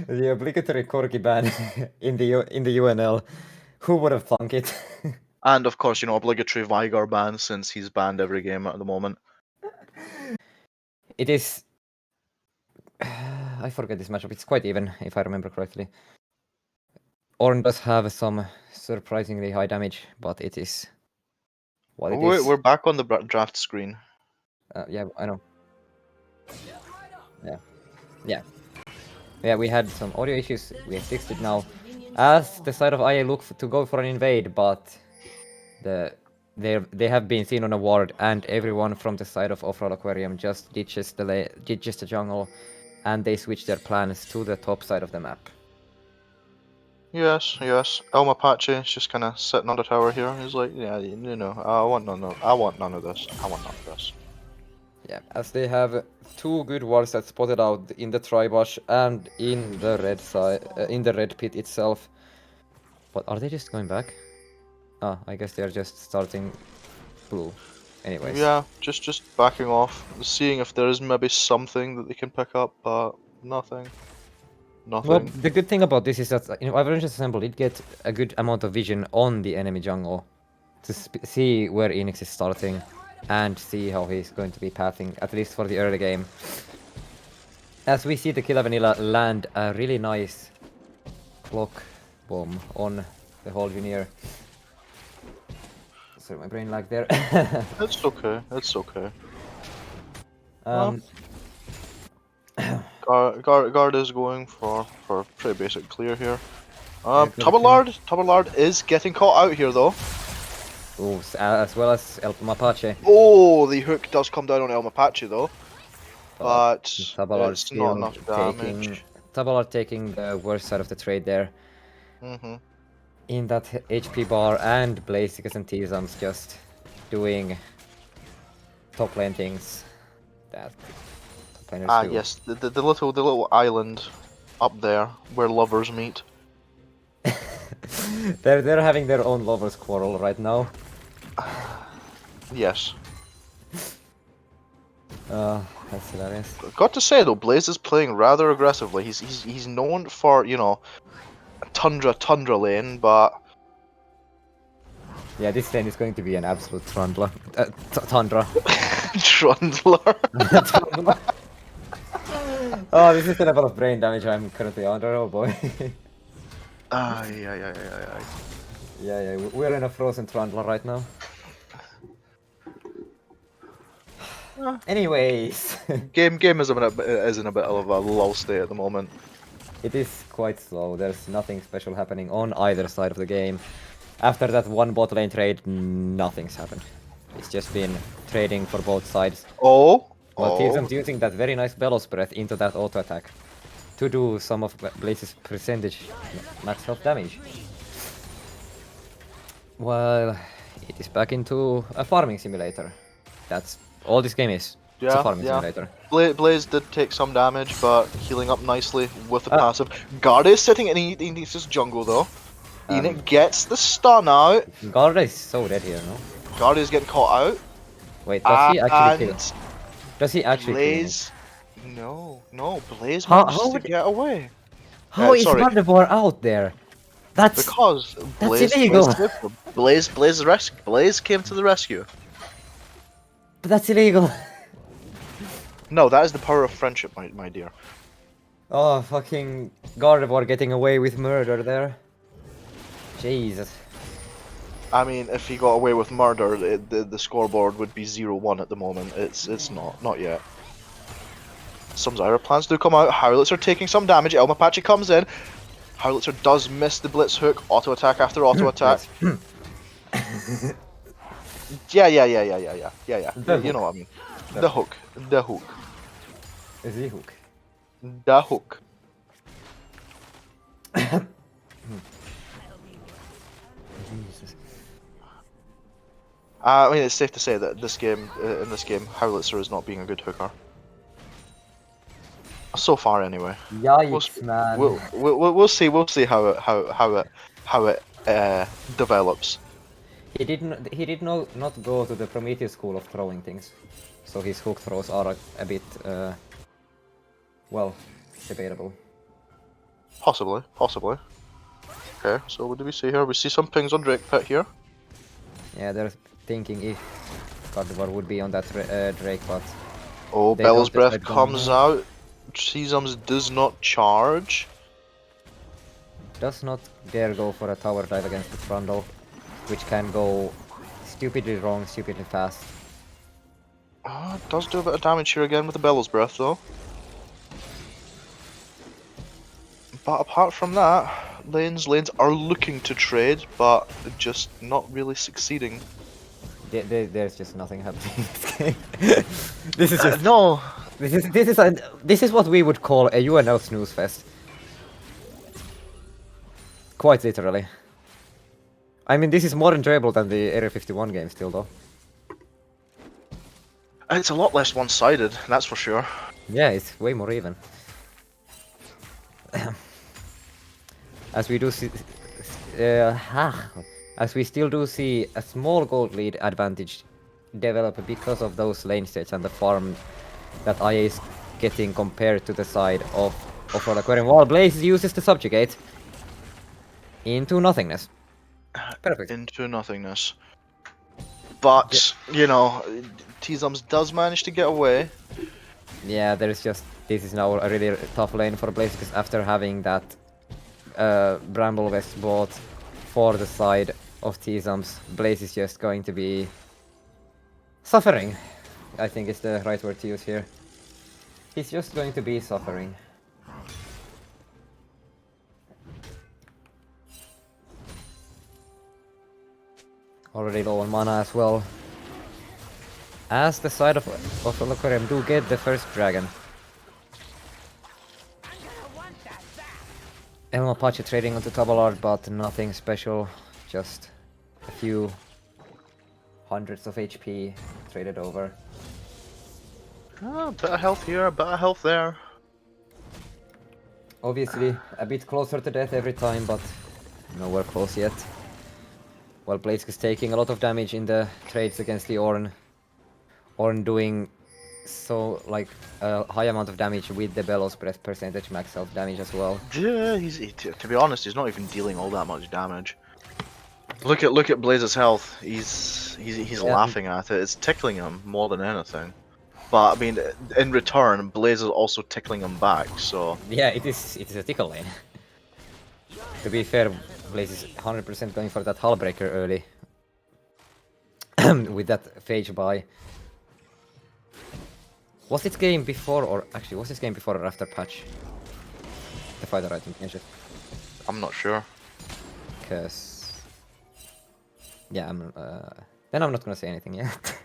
The obligatory Corgi ban in the UNL. Who would have thunk it? And of course, obligatory Vigar ban since he's banned every game at the moment. It is. I forget this matchup. It's quite even, if I remember correctly. Ornn does have some surprisingly high damage, but it is what it is. We're back on the draft screen. Yeah, I know. Yeah, we had some audio issues. We have fixed it now. As the side of IA look to go for an invade, but they have been seen on a ward, and everyone from the side of Off-Road Aquarium just ditches the jungle, and they switch their plans to the top side of the map. Yes. El Mapache is just kind of sitting on the tower here. He's like, yeah, I want none of this. Yeah, as they have two good wards that spotted out in the Tribush and in the red side, in the red pit itself. But are they just going back? Ah, I guess they're just starting blue. Anyways. Yeah, just backing off, seeing if there is maybe something that they can pick up, but nothing. Well, the good thing about this is that Iverngers Assemble did get a good amount of vision on the enemy jungle to see where Enix is starting and see how he's going to be pathing, at least for the early game. As we see the Killa Vanilla land a really nice clock bomb on the whole junior. Sorry, my brain lagged there. It's okay. Um, Guard is going for pretty basic clear here. Tubalard is getting caught out here though. Oh, as well as El Mapache. Oh, the hook does come down on El Mapache though, but Tubalard it's not enough damage. Tubalard taking the worst side of the trade there. Mhm. In that HP bar, and Blaziken and T-Zums just doing top lane things that top laners do. Yes, the little island up there where lovers meet. They're having their own lovers quarrel right now. Yes. That's hilarious. Got to say though, Blaze is playing rather aggressively. He's known for tundra lane, but yeah, this lane is going to be an absolute tundra. Tundra. Trundler. Oh, this is the level of brain damage I'm currently under. Oh boy. Yeah, we're in a frozen trundler right now. Anyways. Game is in a bit of a lull state at the moment. It is quite slow. There's nothing special happening on either side of the game. After that one bot lane trade, nothing's happened. It's just been trading for both sides. Well, T-Zum's using that very nice Bellows Breath into that auto attack to do some of Blaze's percentage max health damage. Well, it is back into a farming simulator. That's all this game is. It's a farming simulator. Blaze did take some damage, but healing up nicely with the passive. Garda is sitting in Enix's jungle though. Enix gets the stun out. Garda is so dead here, no? Garda is getting caught out. Wait, does he actually kill? Does he actually Blaze? No, Blaze manages to get away. How is Gardevoir out there? That's because Blaze, illegal. Blaze came to the rescue. But that's illegal. No, that is the power of friendship, my dear. Oh, fucking Gardevoir getting away with murder there. Jesus. I mean, if he got away with murder, the scoreboard would be 0-1 at the moment. It's not yet. Some Zyra plans do come out. Howlets are taking some damage. El Mapache comes in. Howlitzer does miss the blitz hook. Auto attack after auto attack. Yeah. You know what I mean. The hook. Is he hook? The hook. Jesus. I mean, it's safe to say that in this game, Howlitzer is not being a good hooker. So far, anyway. Yikes, man. We'll see how it develops. He did not go to the Prometheus school of throwing things, so his hook throws are a bit well, debatable. Possibly, possibly. Okay, so what do we see here? We see some pings on Drake Pit here. Yeah, they're thinking if Gardevoir would be on that Drake, but Oh, they Bellow's don't Breath decide going comes now. out. Seasums does not charge. Does not dare go for a tower dive against the Trundle, which can go stupidly wrong, stupidly fast. Does do a bit of damage here again with the Bellow's Breath though. But apart from that, lanes are looking to trade, but just not really succeeding. There's just nothing happening in this game. This is just No. this is what we would call a UNL snooze fest. Quite literally. I mean, this is more enjoyable than the Area 51 game still, though. It's a lot less one-sided, that's for sure. Yeah, it's way more even. As we do see, as we still do see a small gold lead advantage develop because of those lane states and the farm that IA is getting compared to the side of Off-Road Aquarium, while Blaze uses the subjugate into nothingness. Perfect. Into nothingness. But, you know, T-Zums does manage to get away. Yeah, this is now a really tough lane for Blaze, because after having that Bramble West bot for the side of T-Zums, Blaze is just going to be suffering, I think is the right word to use here. He's just going to be suffering. Already low on mana as well. As the side of Aquarium do get the first dragon. El Mapache trading onto Tabalard, but nothing special. Just a few hundreds of HP traded over. A bit of health here, a bit of health there. Obviously, a bit closer to death every time, but nowhere close yet. While Blaze is taking a lot of damage in the trades against the Ornn. Ornn doing so, like, a high amount of damage with the Bellow's Breath percentage max health damage as well. Yeah, to be honest, he's not even dealing all that much damage. Look at Blaze's health. He's laughing at it. It's tickling him more than anything. But I mean, in return, Blaze is also tickling him back. So yeah, it is a tickle lane. To be fair, Blaze is 100% going for that Hull Breaker early. With that Phage buy. Was this game before, or actually, was this game before or after patch? The fighter item changes. I'm not sure. Because... yeah, then I'm not gonna say anything yet.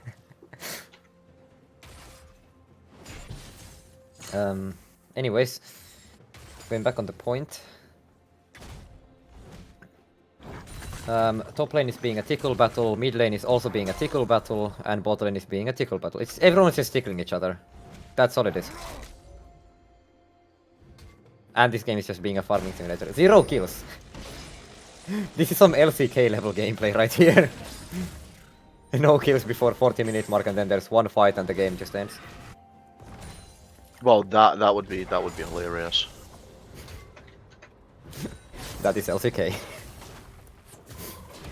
Anyways, going back on the point. Top lane is being a tickle battle, mid lane is also being a tickle battle, and bot lane is being a tickle battle. Everyone's just tickling each other. That's all it is. And this game is just being a farming simulator. 0 kills! This is some LCK level gameplay right here. No kills before 40-minute mark, and then there's one fight and the game just ends. Well, that would be hilarious. That is LCK.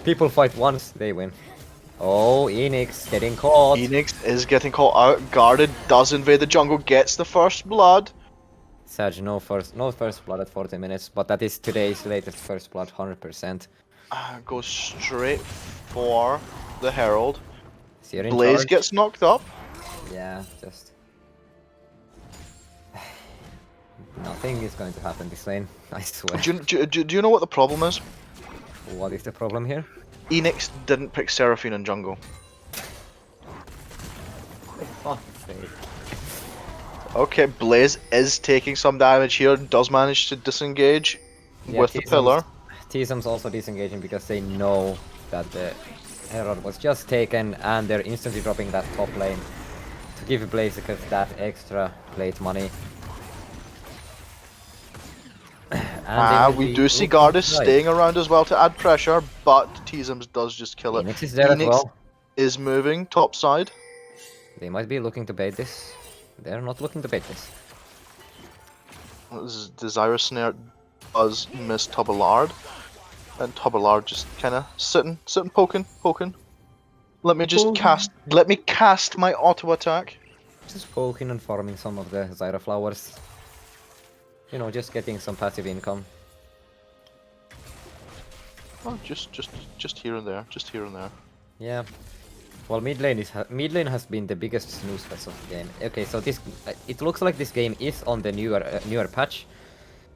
People fight once, they win. Oh, Enix getting caught. Enix is getting caught out. Guarded does invade the jungle, gets the first blood. Sag, no first blood at 40 minutes, but that is today's latest first blood, 100%. Goes straight for the Herald. Blaze gets knocked up. Yeah, just... nothing is going to happen this lane, I swear. Do you know what the problem is? What is the problem here? Enix didn't pick Seraphine in jungle. For fuck's sake. Okay, Blaze is taking some damage here, does manage to disengage with the pillar. T-Zum's also disengaging because they know that the Herald was just taken and they're instantly dropping that top lane to give Blaze that extra plate money. We do see Gardas staying around as well to add pressure, but T-Zums does just kill it. Enix is there as well. Is moving top side. They might be looking to bait this. They're not looking to bait this. Desirous Snare does miss Tubbalard, and Tubbalard just kind of sitting, poking. Let me just cast my auto attack. Just poking and farming some of the Zyra flowers. You know, just getting some passive income. Oh, just here and there, Yeah. Well, mid lane has been the biggest snooze fest of the game. Okay, so this it looks like this game is on the newer patch,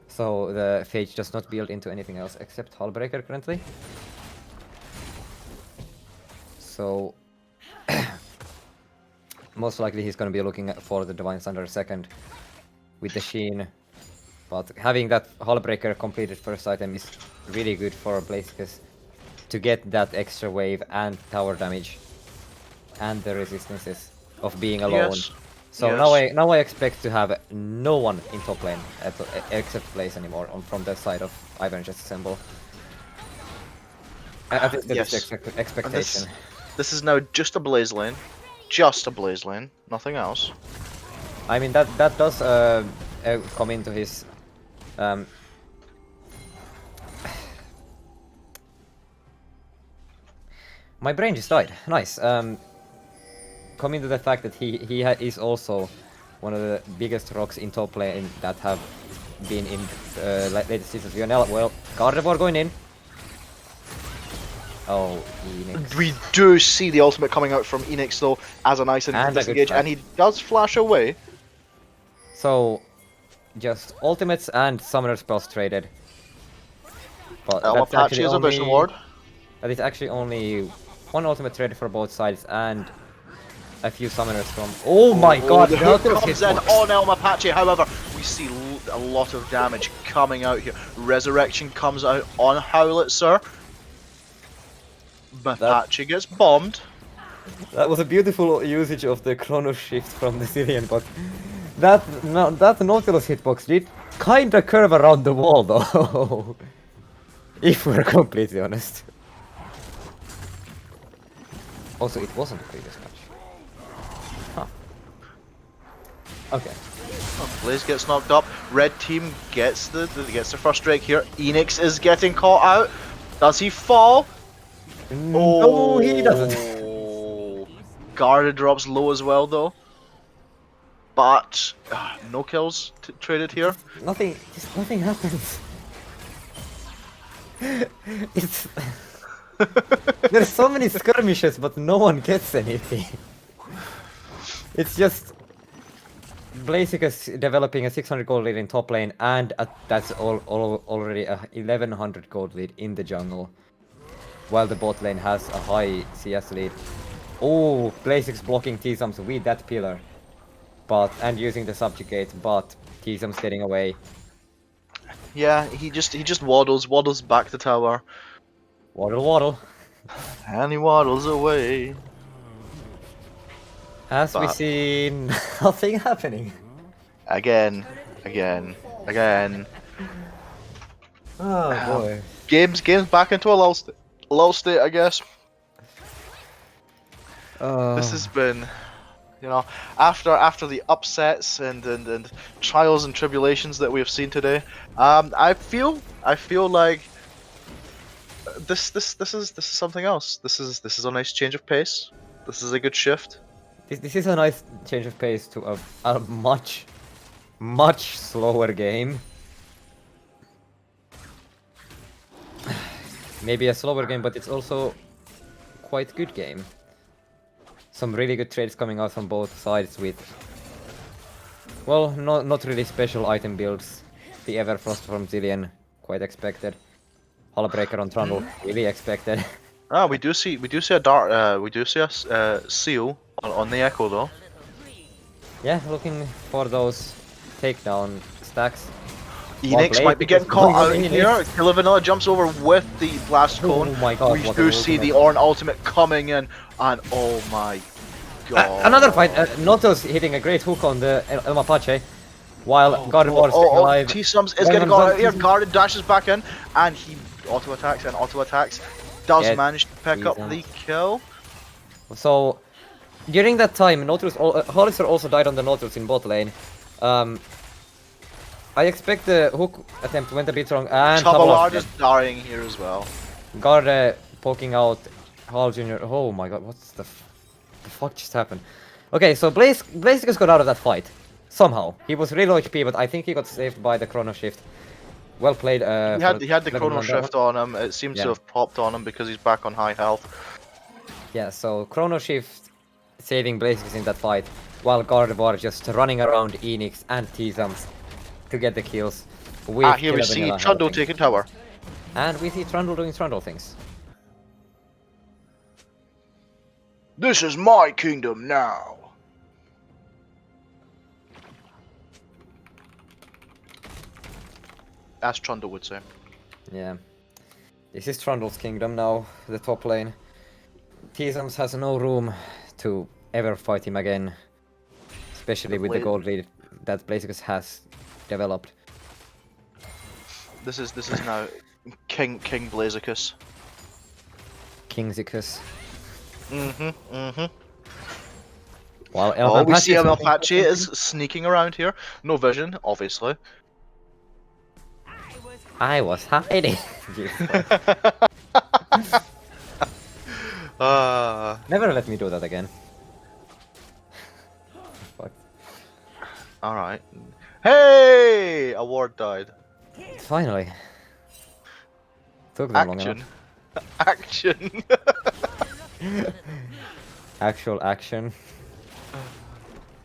so the Phage does not build into anything else except Hullbreaker currently. So most likely he's going to be looking for the Divine Thunder second with the Sheen. But having that Hullbreaker completed first item is really good for Blaziken to get that extra wave and tower damage and the resistances of being alone. Yes. So yes. now I expect to have no one in top lane except Blaze anymore from the side of Iverngers assemble. I think that is the expectation. This is now just a Blaze lane. Nothing else. I mean that does come into his my brain just died. Nice. Coming to the fact that he is also one of the biggest rocks in top lane that have been in latest seasons of UNL. Well, Gardevoir going in. Oh, Enix. We do see the ultimate coming out from Enix though as a nice and disengage, and he does flash away. So, just ultimates and summoner spells traded. But that's actually is a Vision Ward. That is actually only one ultimate traded for both sides and a few summoners from. Oh my god! The hook comes in on El Mapache. However, we see a lot of damage coming out here. Resurrection comes out on Howlitzer. Mapache gets bombed. That was a beautiful usage of the Chrono Shift from the Zillion, but that Nautilus hitbox did kinda curve around the wall though. If we're completely honest. Also, it wasn't the previous match. Huh. Okay. Oh, Blaze gets knocked up. Red team gets the first strike here. Enix is getting caught out. Does he fall? No, he doesn't. Guarded drops low as well though. But no kills traded here. Nothing happens. It's there's so many skirmishes, but no one gets anything. It's just Blaziken developing a 600 gold lead in top lane, and that's already a 1100 gold lead in the jungle, while the bot lane has a high CS lead. Oh, Blaziken's blocking T-Sums with that pillar, and using the subjugate, but T-Sums getting away. Yeah, he just waddles back to tower. Waddle. And he waddles away. As we see, nothing happening. Again. Oh boy. Game's back into a lull state, I guess. This has been, you know, after the upsets and trials and tribulations that we have seen today. I feel like this is something else. This is a nice change of pace. This is a good shift. This is a nice change of pace to a much slower game. Maybe a slower game, but it's also quite good game. Some really good trades coming out from both sides with, well, not really special item builds. The Everfrost from Zillion, quite expected. Hullbreaker on Trundle, really expected. We do see a seal on the Echo though. Yeah, looking for those takedown stacks. Enix might be getting caught out here. Killer Vanilla jumps over with the blast cone. Oh my god, we do see the Ornn ultimate coming in, and oh my god. Another fight. Nautilus hitting a great hook on the El Mapache, while Gardevoir is staying alive. T-Sums is getting caught out here. Guarded dashes back in, and he auto attacks. Does manage to pick up the kill. So during that time, Nautilus, Hollister also died on the Nautilus in bot lane. I expect the hook attempt went a bit wrong, and Tabalard is dying here as well. Guard poking out Hall Jr. Oh my god, what's the fuck just happened? Okay, so Blaziken got out of that fight. Somehow. He was really low HP, but I think he got saved by the Chrono Shift. Well played. He had the Chrono Shift on him. It seems to have popped on him because he's back on high health. Yeah, so Chrono Shift saving Blaziken in that fight, while Gardevoir just running around Enix and T-Sums to get the kills. Here we see Trundle taking tower. And we see Trundle doing Trundle things. This is my kingdom now. As Trundle would say. Yeah. This is Trundle's kingdom now, the top lane. T-Sums has no room to ever fight him again. Especially with the gold lead that Blaziken has developed. This is now King Blaziken. Kingzicus. Mm-hmm. Well, we see Apache is sneaking around here. No vision, obviously. I was hiding. Never let me do that again. Fuck. Alright. Hey! A ward died. Finally. Took them long enough. Action! Actual action.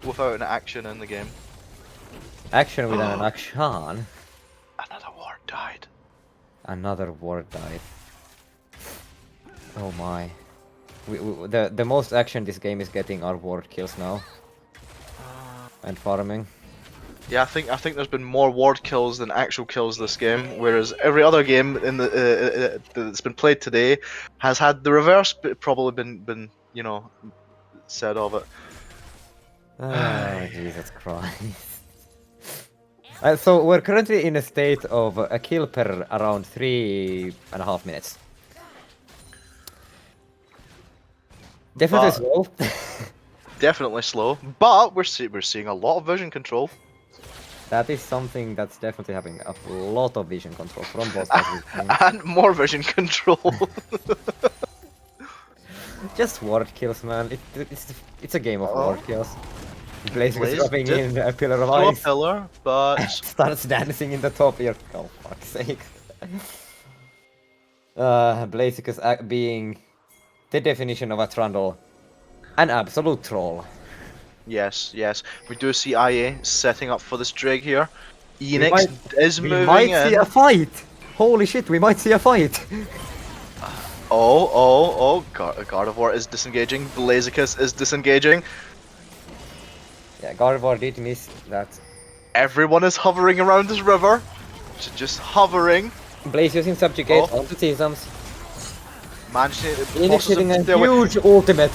Without an action in the game. Action without an action. Another ward died. Another ward died. Oh my. The most action this game is getting are ward kills now. And farming. Yeah, I think there's been more ward kills than actual kills this game, whereas every other game in the that's been played today has had the reverse, but probably been you know said of it. Oh, Jesus Christ. So we're currently in a state of a kill per around 3.5 minutes. Definitely slow. Definitely slow, but we're seeing a lot of vision control. That is something that's definitely having a lot of vision control from both sides. And more vision control. Just ward kills, man. It's a game of ward kills. Blaze is dropping in a pillar of ice. A pillar, but starts dancing in the top here. Oh fuck's sake. Blaziken being the definition of a Trundle. An absolute troll. Yes. We do see IA setting up for this Drake here. Enix is moving in. We might see a fight! Holy shit, we might see a fight! Gardevoir is disengaging. Blaziken is disengaging. Yeah, Gardevoir did miss that. Everyone is hovering around this river. Just hovering. Blaze using Subjugate onto T-Sums. Enix hitting a huge ultimate.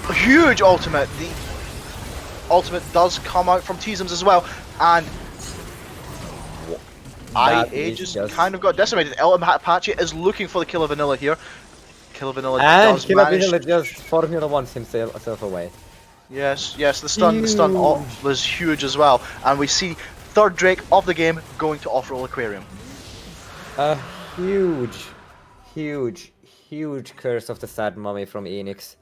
A huge ultimate. The ultimate does come out from T-Sums as well. And IA just kind of got decimated. Apache is looking for the Killer Vanilla here. Killer Vanilla does Killer Vanilla just Formula 1's himself away. Yes, the stun was huge as well. And we see third Drake of the game going to off-roll Aquarium. A huge curse of the sad mummy from Enix.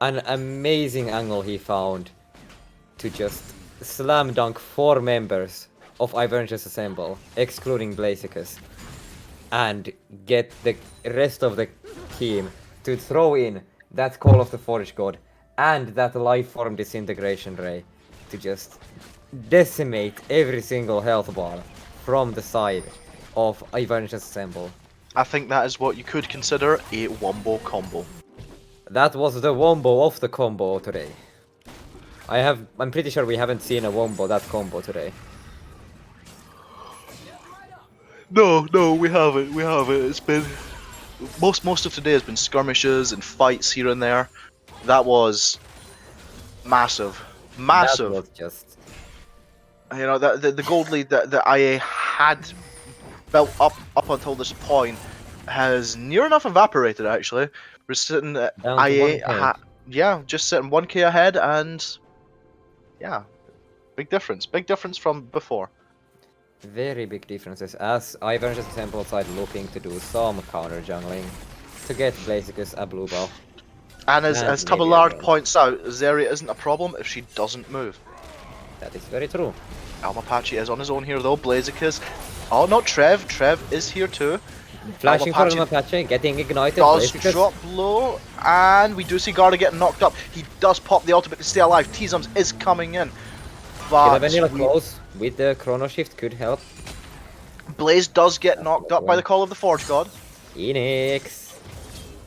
An amazing angle he found to just slam dunk 4 members of Iverngers Assemble, excluding Blaziken, and get the rest of the team to throw in that Call of the Forge God and that life form disintegration ray to just decimate every single health bar from the side of Iverngers Assemble. I think that is what you could consider a wombo combo. That was the wombo of the combo today. I'm pretty sure we haven't seen a wombo that combo today. No, we haven't. It's been most of today has been skirmishes and fights here and there. That was massive. That was just, you know, the gold lead that the IA had built up until this point has near enough evaporated. Actually, we're sitting at IA, just sitting 1k ahead, and yeah, big difference from before. Very big differences, as Iverngers Temple side looking to do some counter jungling to get Blaziken a blue buff. And as maybe a Taballard gold. points out, Zarya isn't a problem if she doesn't move. That is very true. Almapachi is on his own here though. Blaziken. Oh no, Trev. Trev is here too. Flashing for Almapachi Almapachi, getting ignited. does Blaziken. drop low, and we do see Garda get knocked up. He does pop the ultimate to stay alive. T-Zums is coming in. But Vanilla close with the chrono shift could help. Blaze does get knocked up by the call of the Forge God. Phoenix.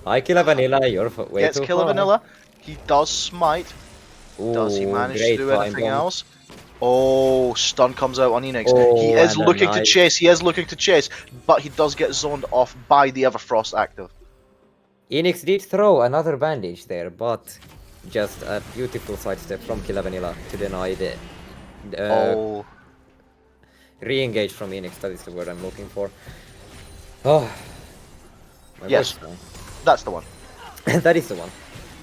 I kill a Vanilla, you're way Gets too kill a far. Vanilla. He does smite. Does he Ooh, manage to great do time anything bomb. else? Oh, stun comes out on Enix. Oh, He is and a looking to knife. chase. He is looking to chase, but he does get zoned off by the Everfrost active. Enix did throw another bandage there, but just a beautiful sidestep from Killa Vanilla to deny the Oh, re-engage from Enix. That is the word I'm looking for. Oh, my yes, voice that's the one. now. That is the one.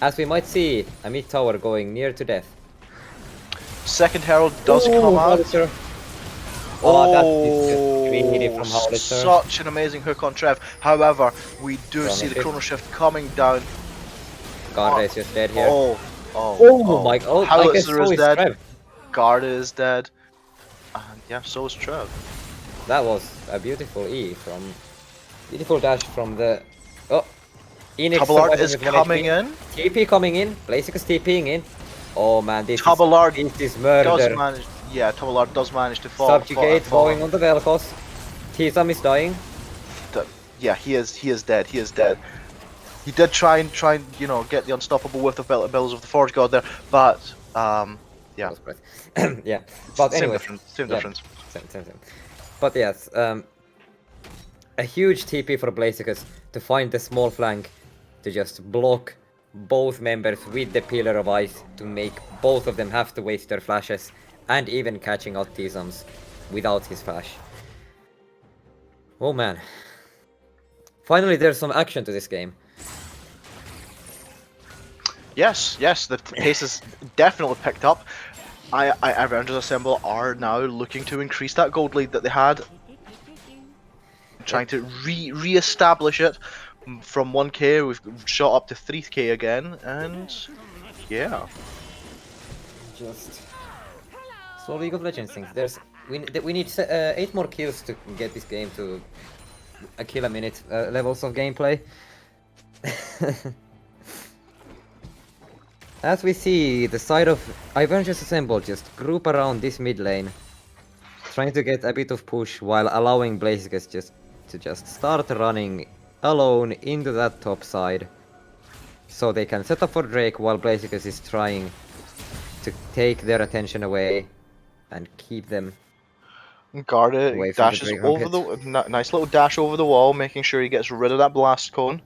As we might see, a mid tower going near to death. Second Herald does Ooh, come out. Howitzer. Oh, that is just greedy from Oh, Howitzer. such an amazing hook on Trev. However, we do Chrono see the shift. Chrono Shift coming down. Garda is just dead here. Oh My god, I guess Howitzer so is is dead. Trev. Garda is dead. And yeah, so is Trev. That was a beautiful E from... Beautiful dash from the... Oh! Enix Taballard surviving is with 1 coming HP. in. TP coming in. Blaziken is TPing in. Oh man, this Taballard is murder. does manage. Yeah, Taballard does manage to fall. Subjugate going on the Vel'Koz. T-Zum is dying. Yeah, he is dead. He is dead. He did try and you know get the unstoppable whiff of bells of the Forge God there, but yeah, Yeah, but same anyway. difference. Same difference. Same. But yes, a huge TP for Blaziken to find the small flank to just block both members with the Pillar of Ice to make both of them have to waste their flashes and even catching out T-Zums without his flash. Oh man. Finally there's some action to this game. Yes, the pace is definitely picked up. Iverngers Assemble are now looking to increase that gold lead that they had, trying to re-establish it from 1k. We've shot up to 3k again, and yeah. Just so League of Legends things. We need 8 more kills to get this game to a kill a minute levels of gameplay. As we see, the side of Iverngers Assemble just group around this mid lane, trying to get a bit of push while allowing Blaziken to just start running alone into that top side, so they can set up for Drake while Blaziken is trying to take their attention away and keep them. Garda Away from the dashes Drake over the nice little dash over the wall, making sure he gets rid of that blast cone.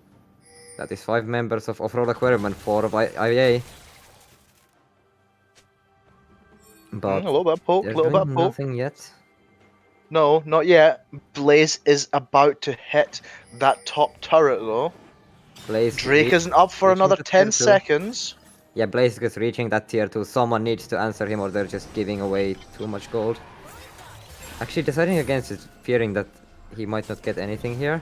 That is 5 members of Off-Road Aquarium and 4 of IA. But A little bit of poke, there's little bit of poke. nothing yet. No, not yet. Blaze is about to hit that top turret though. Blaze Drake isn't up for reaching another the 10 tier 2. seconds. Yeah, Blaze is reaching that tier 2. Someone needs to answer him or they're just giving away too much gold. Actually deciding against it, fearing that he might not get anything here.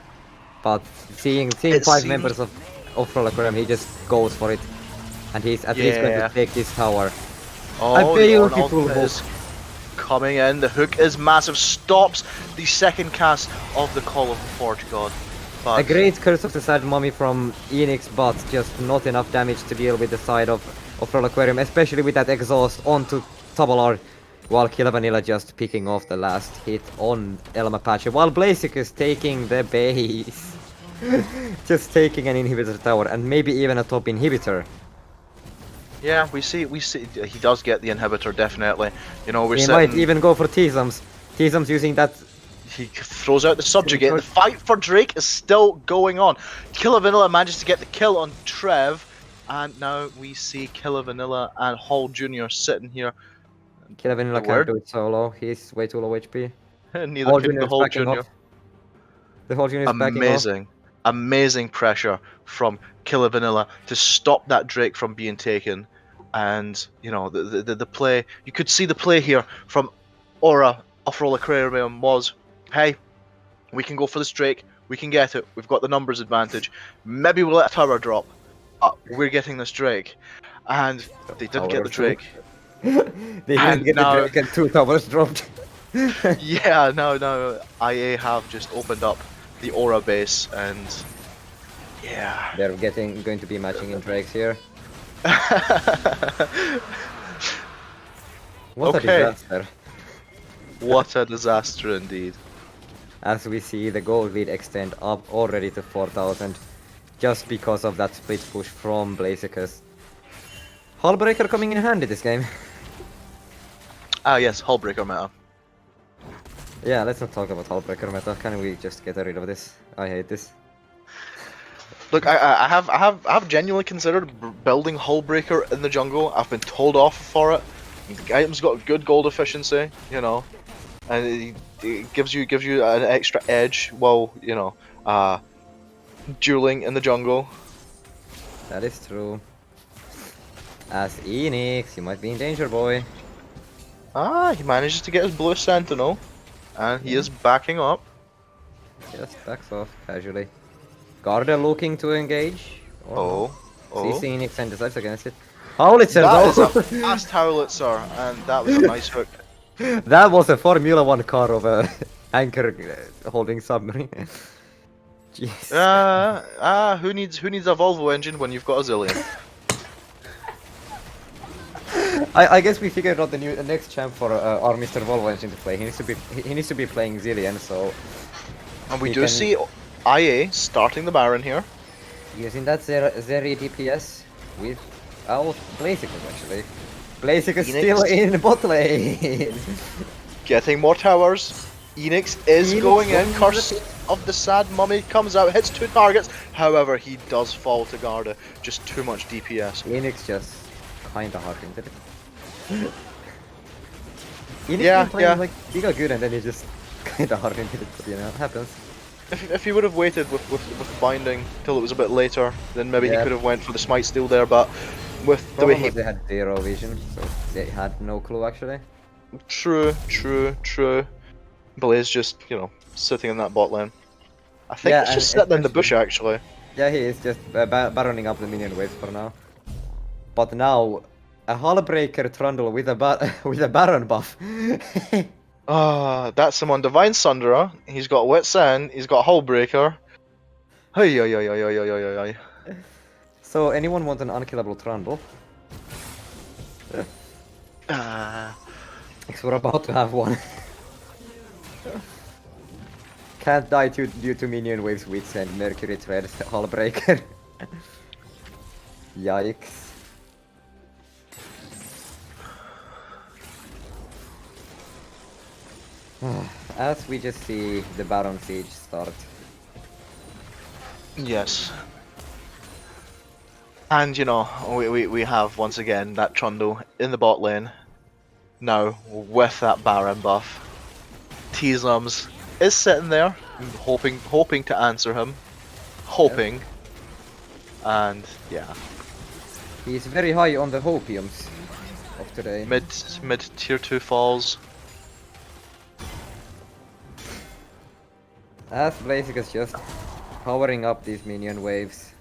But seeing 5 members of Off-Road Aquarium, he just goes for it. And he's at least going to take this tower. Oh, a the beautiful Ornn hook. is coming in. The hook is massive. Stops the second cast of the Call of the Forge God. But a great Curse of the Sad Mummy from Enix, but just not enough damage to deal with the side of Roll Aquarium, especially with that exhaust onto Taballard, while Killa Vanilla just picking off the last hit on Elmapache, while Blaziken is taking the base. Just taking an inhibitor tower, and maybe even a top inhibitor. yeah, we see he does get the inhibitor definitely. You know, He might even go for T-Zums. T-Zums using that. He throws out the subjugate. The fight for Drake is still going on. Killa Vanilla manages to get the kill on Trev, and now we see Killa Vanilla and Hall Jr. sitting here. Killa Vanilla can't do it solo. He's way too low HP. Neither can the Hall Jr. The Hall Jr. is backing off. Amazing pressure from Killa Vanilla to stop that Drake from being taken. And you know the play. You could see the play here from Aura offer all Aquarium was, hey, we can go for this Drake, we can get it, we've got the numbers advantage, maybe we'll let a tower drop, but we're getting this Drake. And they didn't get the Drake. They didn't And get now- the Drake and 2 towers dropped. Yeah, now IA have just opened up the Aura base, and yeah. They're going to be matching in Drakes here. What a Okay. disaster. What a disaster indeed. As we see, the gold lead extend up already to 4,000, just because of that split push from Blaziken. Hullbreaker coming in handy this game. Ah yes, Hullbreaker meta. Yeah, let's not talk about Hullbreaker meta. Can we just get rid of this? I hate this. Look, I have genuinely considered building Hullbreaker in the jungle. I've been told off for it. The item's got good gold efficiency, you know, and it gives you an extra edge while, you know, dueling in the jungle. That is true. As Enix, you might be in danger, boy. Ah, he manages to get his blue sentinel, and he is backing up. Just backs off casually. Garda looking to engage. Or Oh. sees Enix and decides against it. Howlitzer That is though! a fast Howlitzer, and that was a nice hook. That was a Formula 1 car of a anchor holding submarine. Jeez. Who needs a Volvo engine when you've got a Zillion? I guess we figured out the next champ for our Mr. Volvo engine to play. He needs to be playing Zillion, so. And we do see IA starting the Baron here. Using that Zeri DPS without Blaziken actually. Blaziken still in bot lane. Getting more towers. Enix is going in. Curse of the Sad Mummy comes out, hits 2 targets. However, he does fall to Garda. Just too much DPS. Enix just kinda hard-hinted it. Enix Yeah, been playing yeah. like he got good and then he just kinda hard-hinted it, but you know, it happens. If he would have waited with binding till it was a bit later, then maybe he Yeah. could have went for the smite steal there. But with the way he They had zero vision, so they had no clue actually. True. Blaze just, you know, sitting in that bot lane. I think Yeah, it's just and sitting in the bush actually. Yeah, he is just baroning up the minion waves for now. But now, a Hullbreaker Trundle with a with a Baron buff. That's someone Divine Sunderer. He's got Wet Sand. He's got Hullbreaker. Hey. So, anyone want an unkillable Trundle? Because we're about to have one. Can't die due to minion waves with and Mercury Thread Hullbreaker. Yikes. As we just see the Baron Siege start. Yes. And you know, we have once again that Trundle in the bot lane. Now with that Baron buff. Teaslums is sitting there, hoping to answer him. Hoping. And yeah. He's very high on the hopiums of today. Mid tier 2 falls. As Blaziken is just powering up these minion waves.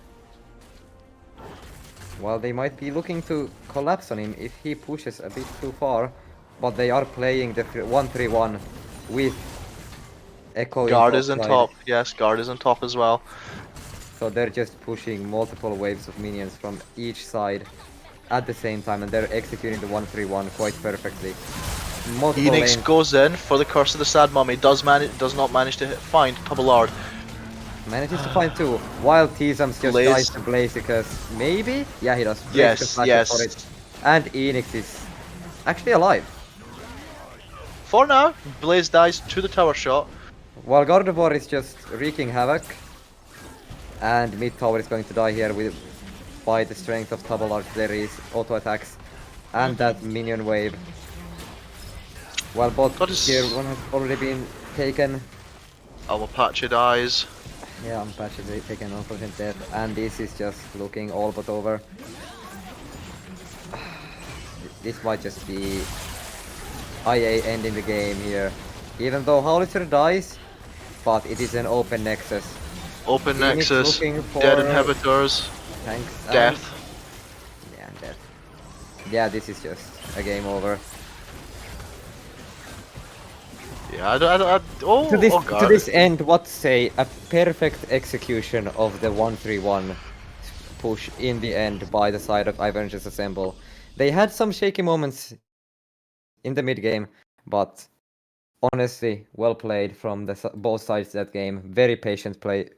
While they might be looking to collapse on him if he pushes a bit too far. But they are playing the 1-3-1 with Echo. Guard is on top. Yes, Guard is on top as well. So they're just pushing multiple waves of minions from each side at the same time, and they're executing the 1-3-1 quite perfectly. Multiple Enix lanes. goes in for the Curse of the Sad Mummy. Does not manage to find Tubalard. Manages to find 2, while T-Zams just Blaze. dies to Blaziken. Maybe? Yeah, he does. Yes, Blaziken yes. for it. And Enix is actually alive. For now, Blaze dies to the tower shot. While Gardevoir is just wreaking havoc. And mid tower is going to die here by the strength of Tubalard. There is auto attacks and that minion wave. While bot tier 1 has already been taken. Almapache dies. Yeah, I'm patched taken unfortunate death, and this is just looking all but over. This might just be IA ending the game here. Even though Howlitzer dies, but it is an open nexus. Open Phoenix Nexus, looking for dead inhibitors, tanks and... death. Yeah, death. Yeah, this is just a game over. Yeah, I don't, oh, oh god. To this end, what say a perfect execution of the 1-3-1 push in the end by the side of Iverngers Assemble. They had some shaky moments in the mid game, but honestly, well played from both sides of that game. Very patient play